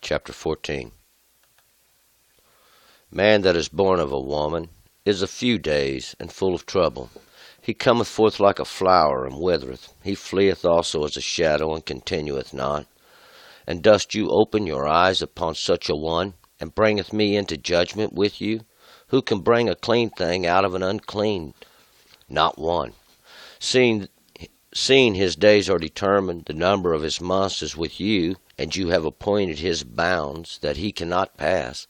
Chapter 14. Man that is born of a woman is of few days, and full of trouble. He cometh forth like a flower, and withereth. He fleeth also as a shadow, and continueth not. And dost you open your eyes upon such a one, and bringeth me into judgment with you? Who can bring a clean thing out of an unclean? Not one. Seeing his days are determined, the number of his months is with you, and you have appointed his bounds, that he cannot pass.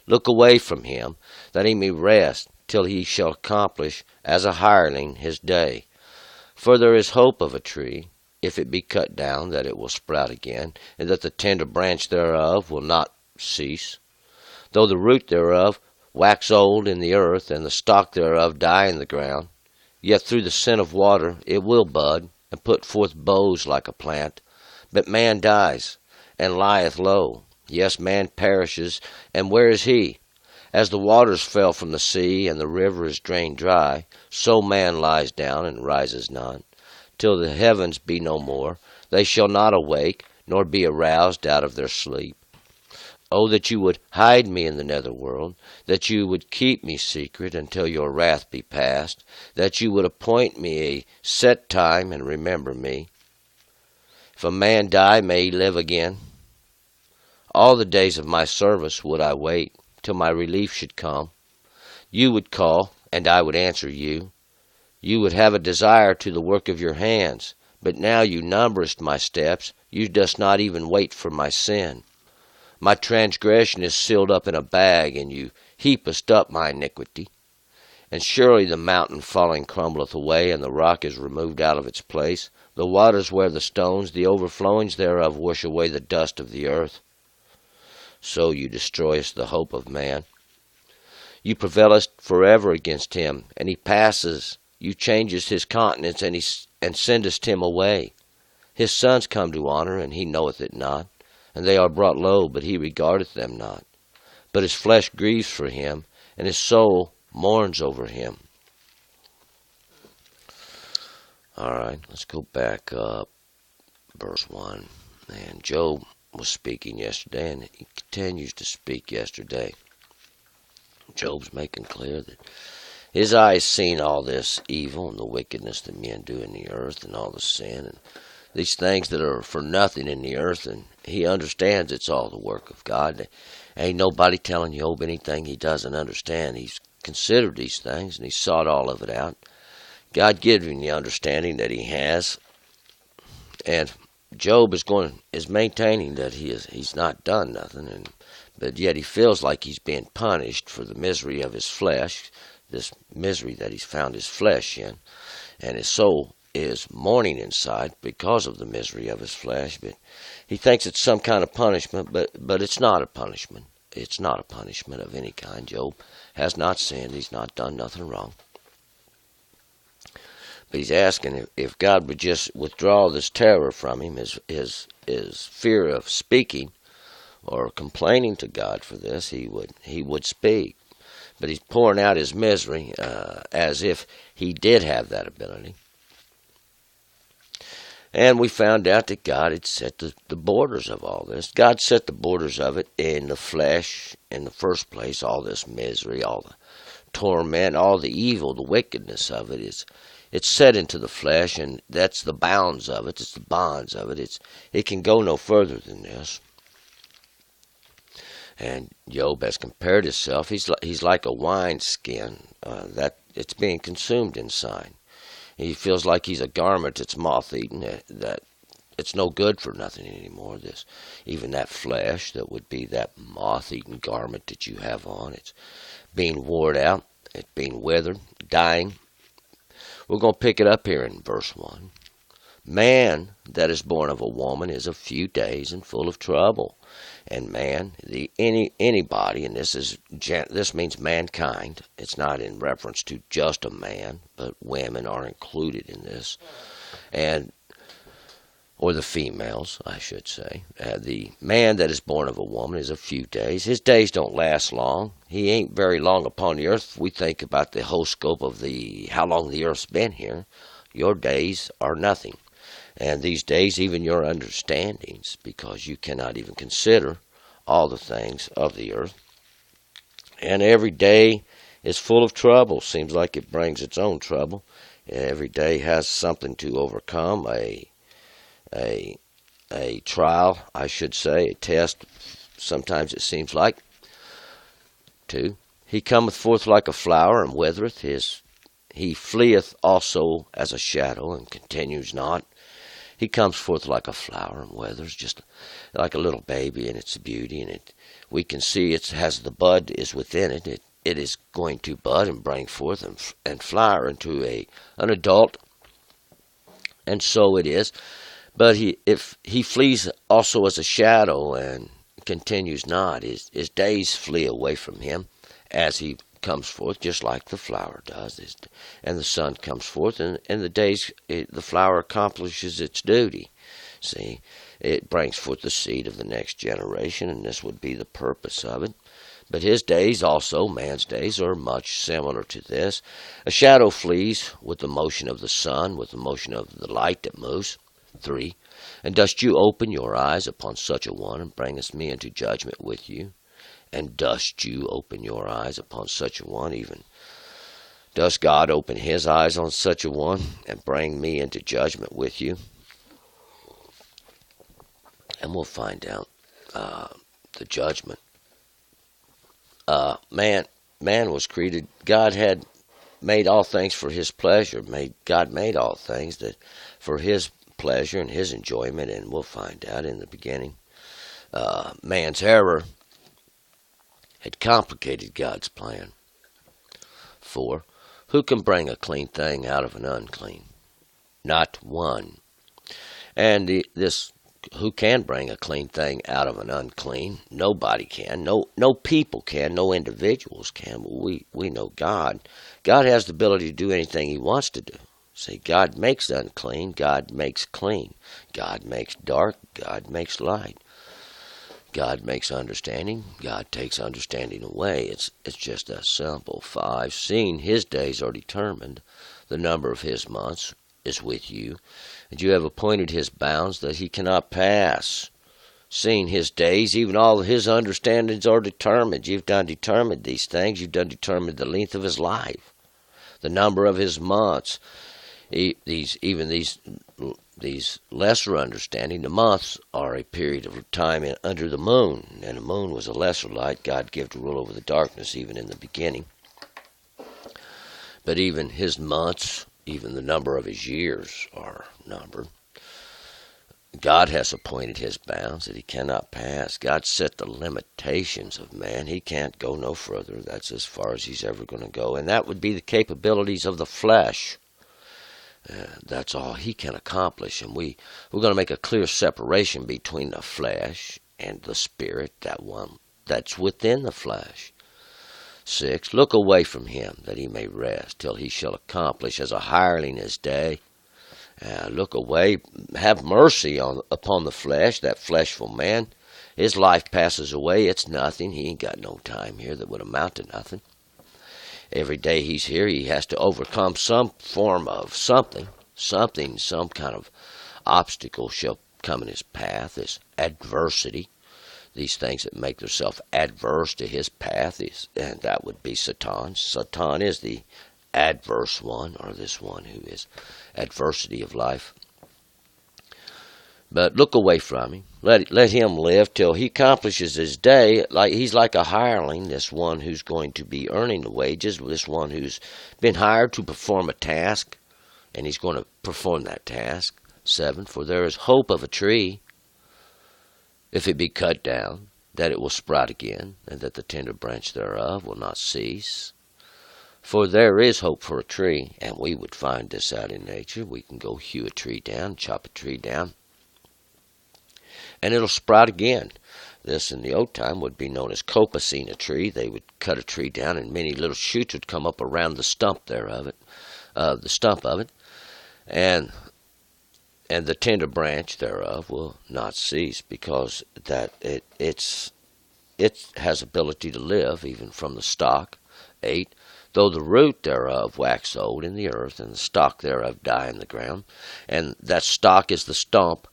Look away from him, that he may rest, till he shall accomplish, as a hireling, his day. For there is hope of a tree, if it be cut down, that it will sprout again, and that the tender branch thereof will not cease. Though the root thereof wax old in the earth, and the stalk thereof die in the ground, yet through the scent of water it will bud, and put forth boughs like a plant. But man dies, and lieth low. Yes, man perishes, and where is he? As the waters fell from the sea, and the river is drained dry, so man lies down and rises not. Till the heavens be no more, they shall not awake, nor be aroused out of their sleep. Oh, that you would hide me in the netherworld, that you would keep me secret until your wrath be past, that you would appoint me a set time and remember me. If a man die, may he live again. All the days of my service would I wait, till my relief should come. You would call, and I would answer you. You would have a desire to the work of your hands, but now you numberest my steps. You dost not even wait for my sin. My transgression is sealed up in a bag, and you heapest up my iniquity. And surely the mountain falling crumbleth away, and the rock is removed out of its place. The waters wear the stones, the overflowings thereof wash away the dust of the earth. So you destroyest the hope of man. You prevailest forever against him, and he passes. You changest his countenance, and sendest him away. His sons come to honor, and he knoweth it not. And they are brought low, but he regardeth them not. But his flesh grieves for him, and his soul mourns over him. All right, let's go back up. Verse 1. And Job was speaking yesterday, and he continues to speak yesterday. Job's making clear that his eyes seen all this evil and the wickedness that men do in the earth, and all the sin and these things that are for nothing in the earth, and he understands it's all the work of God. Ain't nobody telling Job anything he doesn't understand. He's considered these things, and he's sought all of it out. God gives him the understanding that he has, and Job is maintaining that he's not done nothing, but yet he feels like he's being punished for the misery of his flesh, this misery that he's found his flesh in, and his soul is mourning inside because of the misery of his flesh. But he thinks it's some kind of punishment, but it's not a punishment. It's not a punishment of any kind. Job has not sinned. He's not done nothing wrong. But he's asking if God would just withdraw this terror from him, his fear of speaking or complaining to God for this, he would speak. But he's pouring out his misery as if he did have that ability. And we found out that God had set the borders of all this. God set the borders of it in the flesh in the first place. All this misery, all the torment, all the evil, the wickedness of it it's set into the flesh, and that's the bounds of it. It's the bonds of it. It can go no further than this. And Job has compared himself. He's like a wineskin that it's being consumed inside. He feels like he's a garment that's moth-eaten, that it's no good for nothing anymore. Even that flesh that would be that moth-eaten garment that you have on, it's being worn out, it's being withered, dying. We're going to pick it up here in verse 1. Man that is born of a woman is of few days and full of trouble. And man, anybody, and this means mankind. It's not in reference to just a man, but women are included in this, or the females, I should say. The man that is born of a woman is of few days. His days don't last long. He ain't very long upon the earth. If we think about the whole scope of how long the earth's been here, your days are nothing. And these days, even your understandings, because you cannot even consider all the things of the earth. And every day is full of trouble. Seems like it brings its own trouble. Every day has something to overcome, a trial, I should say, a test. Sometimes it seems like. 2. He cometh forth like a flower and withereth. He fleeth also as a shadow and continues not. He comes forth like a flower and withers, just like a little baby in its beauty, and we can see it has the bud is within it. It is going to bud and bring forth and flower into an adult, and so it is. But if he flees also as a shadow and continues not, his days flee away from him as he comes forth, just like the flower does. And the sun comes forth, and the days, the flower accomplishes its duty. See, it brings forth the seed of the next generation, and this would be the purpose of it. But his days also, man's days, are much similar to this. A shadow flees with the motion of the sun, with the motion of the light that moves. 3. And dost you open your eyes upon such a one, and bringest me into judgment with you? And dost you open your eyes upon such a one, even? Does God open his eyes on such a one, and bring me into judgment with you? And we'll find out the judgment. Man was created. God had made all things for his pleasure. God made all things that for his pleasure and his enjoyment, and we'll find out in the beginning. Man's error had complicated God's plan. 4. Who can bring a clean thing out of an unclean? Not one. And who can bring a clean thing out of an unclean? Nobody can. No people can. No individuals can. We know God. God has the ability to do anything he wants to do. See, God makes unclean. God makes clean. God makes dark. God makes light. God makes understanding. God takes understanding away. It's just that simple. 5. Seeing his days are determined, the number of his months is with you, and you have appointed his bounds that he cannot pass. Seeing his days, even all his understandings are determined. You've done determined these things. You've done determined the length of his life, the number of his months. These lesser understanding, the months are a period of time under the moon, and the moon was a lesser light God gave to rule over the darkness even in the beginning. But even his months, even the number of his years are numbered. God has appointed his bounds that he cannot pass. God set the limitations of man. He can't go no further. That's as far as he's ever going to go, and that would be the capabilities of the flesh. That's all he can accomplish, and we're going to make a clear separation between the flesh and the spirit, that one that's within the flesh. 6. Look away from him, that he may rest, till he shall accomplish as a hireling his day. Look away, have mercy upon the flesh, that fleshful man. His life passes away, it's nothing. He ain't got no time here that would amount to nothing. Every day he's here, he has to overcome some form of some kind of obstacle shall come in his path, this adversity, these things that make themselves adverse to his path, and that would be Satan. Satan is the adverse one, or this one who is adversity of life. But look away from him. Let him live till he accomplishes his day. He's like a hireling, this one who's going to be earning the wages, this one who's been hired to perform a task, and he's going to perform that task. 7. For there is hope of a tree, if it be cut down, that it will sprout again, and that the tender branch thereof will not cease. For there is hope for a tree, and we would find this out in nature. We can go hew a tree down, chop a tree down, and it'll sprout again. This in the old time would be known as copacing a tree. They would cut a tree down, and many little shoots would come up around the stump of it, and the tender branch thereof will not cease, because that it has ability to live even from the stock. 8. Though the root thereof wax old in the earth, and the stock thereof die in the ground, and that stock is the stump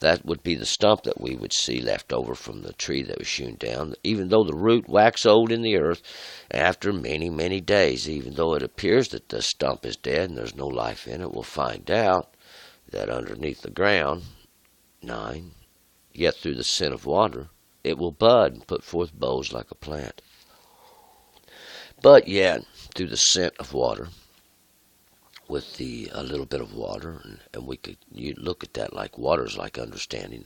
That would be the stump that we would see left over from the tree that was hewn down. Even though the root wax old in the earth after many, many days, even though it appears that the stump is dead and there's no life in it, we'll find out that underneath the ground, 9, yet through the scent of water, it will bud and put forth boughs like a plant. But yet, through the scent of water, with a little bit of water, and you look at that like water's like understanding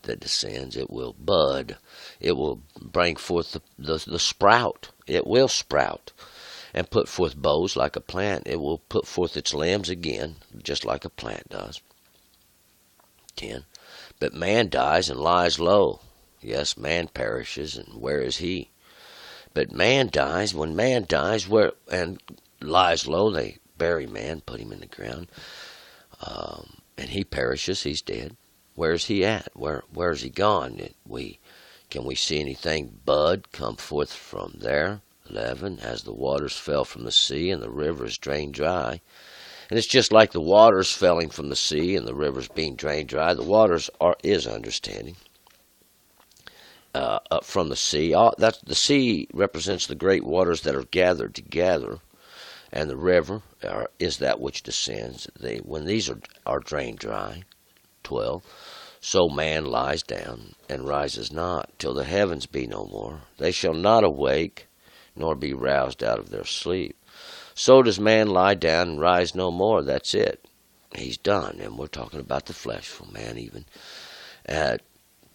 that descends. It will bud. It will bring forth the sprout. It will sprout and put forth boughs like a plant. It will put forth its limbs again, just like a plant does. 10. But man dies and lies low. Yes, man perishes, and where is he? But man dies. When man dies, where and lies low, they bury man, put him in the ground, and he perishes. He's dead. Where's he at? Where's he gone? Can we see anything bud come forth from there? 11. As the waters fell from the sea and the rivers drained dry. And it's just like the waters falling from the sea and the rivers being drained dry. The waters is understanding. From the sea. The sea represents the great waters that are gathered together, and the river is that which descends. When these are drained dry. 12. So man lies down and rises not, till the heavens be no more. They shall not awake, nor be roused out of their sleep. So does man lie down and rise no more. That's it. He's done. And we're talking about the fleshful man even.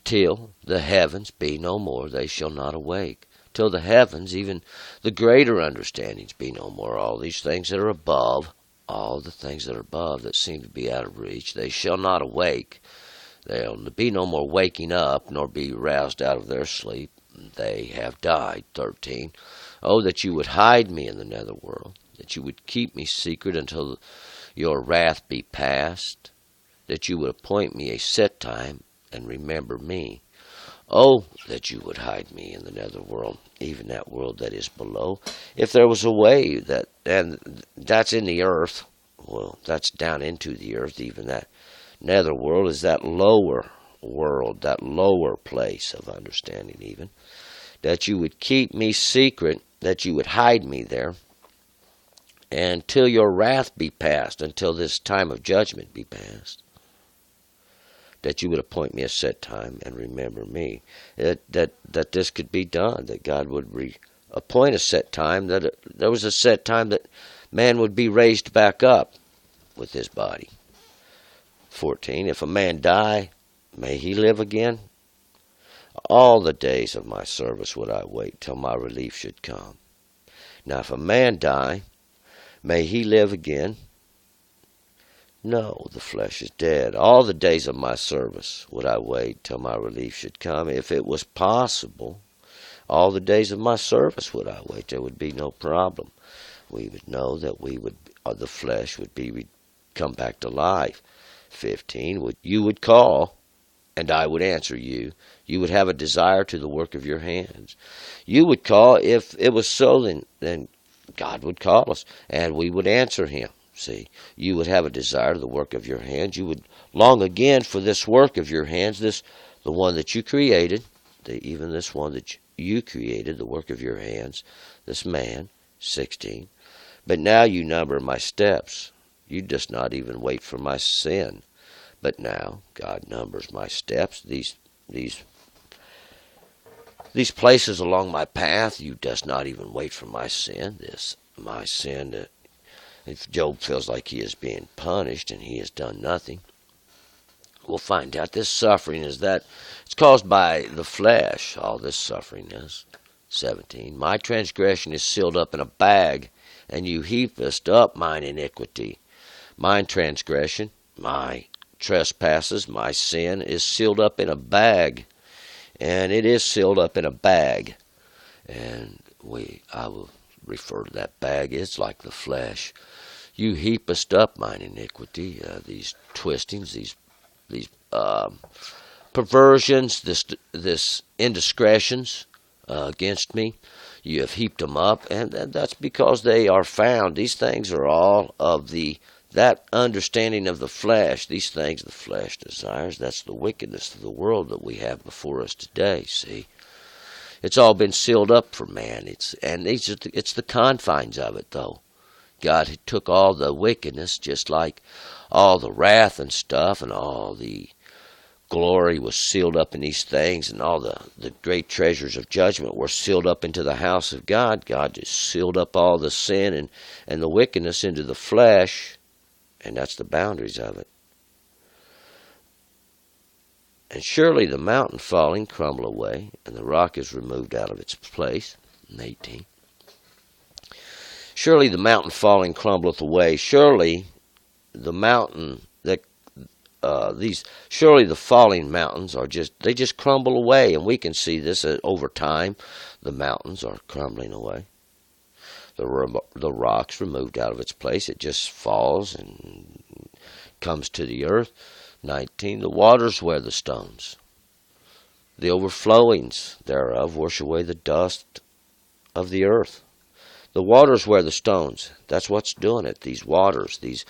Till the heavens be no more, they shall not awake. Till the heavens, even the greater understandings, be no more. All these things that are above, all the things that are above that seem to be out of reach, they shall not awake. There'll be no more waking up, nor be roused out of their sleep. They have died. 13. Oh, that you would hide me in the netherworld, that you would keep me secret until your wrath be past, that you would appoint me a set time and remember me. Oh, that you would hide me in the netherworld, even that world that is below. If there was a way and that's in the earth, well, that's down into the earth, even that netherworld is that lower world, that lower place of understanding even, that you would keep me secret, that you would hide me there, until your wrath be past, until this time of judgment be past, that you would appoint me a set time and remember me, that this could be done, that God would appoint a set time, that there was a set time that man would be raised back up with his body. 14. If a man die, may he live again? All the days of my service would I wait till my relief should come. Now if a man die, may he live again? No, the flesh is dead. All the days of my service would I wait till my relief should come. If it was possible, all the days of my service would I wait. There would be no problem. We would know that the flesh would come back to life. 15. You would call, and I would answer you. You would have a desire to the work of your hands. You would call. If it was so, then God would call us, and we would answer him. See, you would have a desire to the work of your hands. You would long again for this work of your hands, the one that you created, even this one that you created, the work of your hands, this man. 16. But now you number my steps. You does not even wait for my sin. But now God numbers my steps. These places along my path, you does not even wait for my sin. My sin. If Job feels like he is being punished and he has done nothing, we'll find out this suffering is that it's caused by the flesh. All this suffering is. 17. My transgression is sealed up in a bag, and you heapest up mine iniquity. My transgression, my trespasses, my sin is sealed up in a bag, and it is sealed up in a bag. And I will refer to that bag. It's like the flesh. You heapest up mine iniquity, these twistings, these perversions, this indiscretions against me. You have heaped them up, and that's because they are found. These things are all of the That understanding of the flesh, these things the flesh desires, that's the wickedness of the world that we have before us today, see. It's all been sealed up for man. It's the confines of it, though. God took all the wickedness, just like all the wrath and stuff, and all the glory was sealed up in these things, and all the great treasures of judgment were sealed up into the house of God. God just sealed up all the sin and the wickedness into the flesh, and that's the boundaries of it. And surely the mountain falling crumble away, and the rock is removed out of its place. 18. Surely the mountain falling crumbleth away. Surely the mountain that surely the falling mountains they just crumble away, and we can see this over time. The mountains are crumbling away. The rock's removed out of its place. It just falls and comes to the earth. 19. The waters wear the stones. The overflowings thereof wash away the dust of the earth. The waters wear the stones. That's what's doing it. These waters, these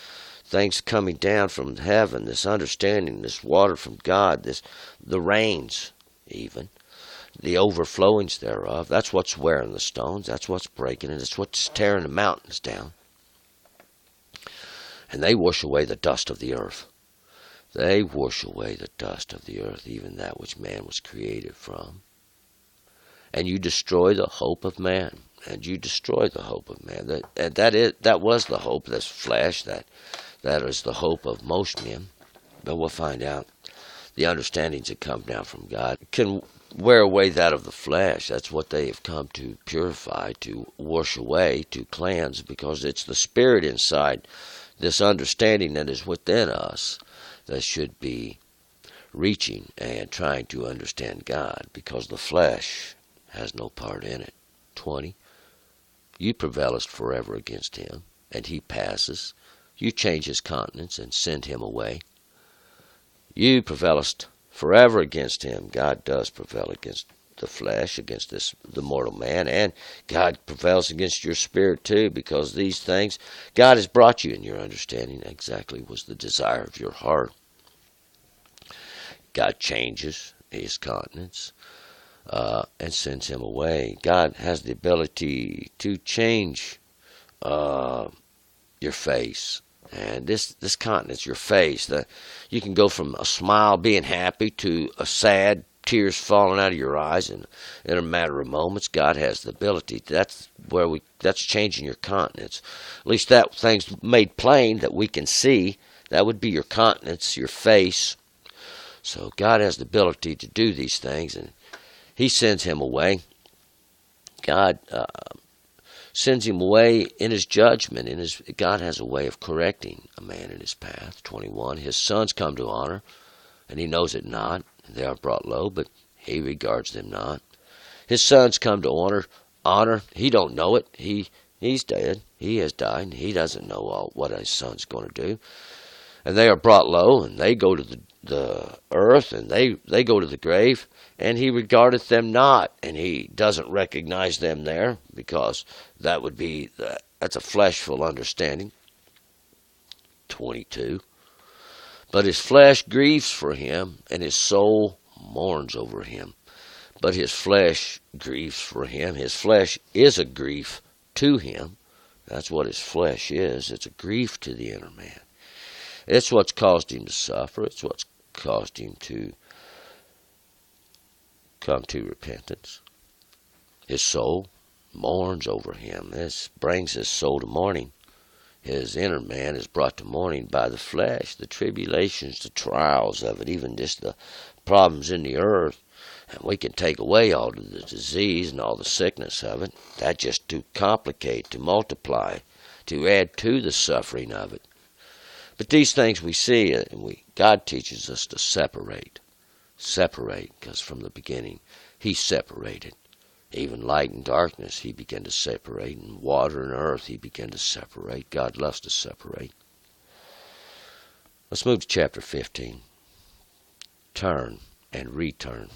things coming down from heaven, this understanding, this water from God, the rains even, the overflowings thereof. That's what's wearing the stones. That's what's breaking it. That's what's tearing the mountains down. And they wash away the dust of the earth. They wash away the dust of the earth, even that which man was created from. And you destroy the hope of man. And you destroy the hope of man. That was the hope, this flesh. That is the hope of most men. But we'll find out the understandings that come down from God can wear away that of the flesh. That's what they have come to purify, to wash away, to cleanse, because it's the spirit inside, this understanding that is within us, that should be reaching and trying to understand God, because the flesh has no part in it. 20. You prevailest forever against him, and he passes. You change his countenance and send him away. You prevailest forever against him. God does prevail against the flesh, against the mortal man, and God prevails against your spirit too, because these things God has brought you in your understanding exactly was the desire of your heart. God changes his countenance and sends him away. God has the ability to change your face. And this countenance, your face, you can go from a smile, being happy, to a sad, tears falling out of your eyes in a matter of moments. God has the ability. That's changing your countenance. At least that thing's made plain that we can see. That would be your countenance, your face. So God has the ability to do these things, and he sends him away. God sends him away in his judgment. God has a way of correcting a man in his path. 21. His sons come to honor, and he knows it not. They are brought low, but he regards them not. His sons come to honor. He don't know it. He's dead. He has died, and he doesn't know what his son's going to do. And they are brought low, and they go to the earth, and they go to the grave, and he regardeth them not, and he doesn't recognize them there, because that's a fleshful understanding. 22. But his flesh grieves for him, and his soul mourns over him. But his flesh grieves for him. His flesh is a grief to him. That's what his flesh is. It's a grief to the inner man. It's what's caused him to suffer. It's what's caused him to come to repentance. His soul mourns over him. This brings his soul to mourning. His inner man is brought to mourning by the flesh, the tribulations, the trials of it, even just the problems in the earth. And we can take away all the disease and all the sickness of it. That just to complicate, to multiply, to add to the suffering of it. But these things we see, and God teaches us to separate. Separate, because from the beginning, he separated. Even light and darkness, he began to separate. And water and earth, he began to separate. God loves to separate. Let's move to chapter 15. Turn and return.